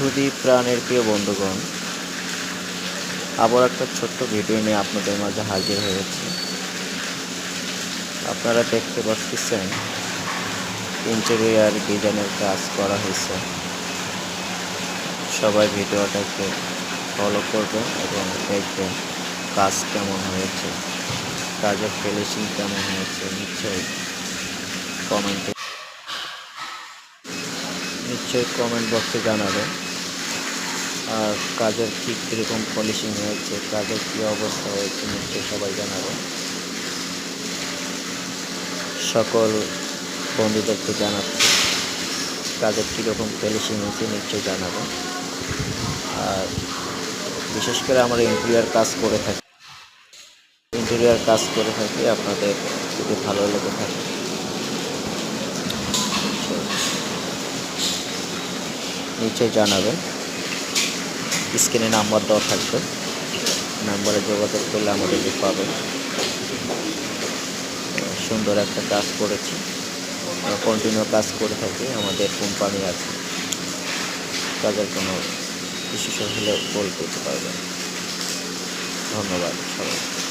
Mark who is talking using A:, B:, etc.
A: ক্ষুদি প্রাণের প্রিয় বন্ধুগণ, আবার একটা ছোট্ট ভিডিও নিয়ে আপনাদের মাঝে হাজির হয়েছি। আপনারা দেখতে পাচ্ছেন ইন্টেরিয়ার ডিজাইনের কাজ করা হয়েছে। সবাই ভিডিওটাকে ফলো করবেন এবং দেখবেন কাজ কেমন হয়েছে, কাজের ফিনিশিং কেমন হয়েছে। নিশ্চয়ই কমেন্ট বক্সে জানাবেন। আর কাজের ঠিক কীরকম পলিশিং হয়েছে, কাজের কী অবস্থা হয়েছে নিশ্চয়ই সবাই জানাবেন। সকল বন্ধুদেরকে জানাচ্ছি কাজের কীরকম পলিশিং হয়েছে নিশ্চয়ই জানাবেন। আর বিশেষ করে আমরা ইন্টেরিয়ার কাজ করে থাকি আপনাদের যদি ভালো লেগে থাকে নিশ্চয়ই জানাবেন। স্ক্রিনে নাম্বার দেওয়া থাকবে, নাম্বারে যোগাযোগ করলে আমাদেরকে পাবেন। সুন্দর একটা কাজ করেছি, কন্টিনিউ কাজ করে থাকি, আমাদের কোম্পানি আছে। কাজের কোনো বিশেষ হলে বলতে পারবেন। ধন্যবাদ সবাই।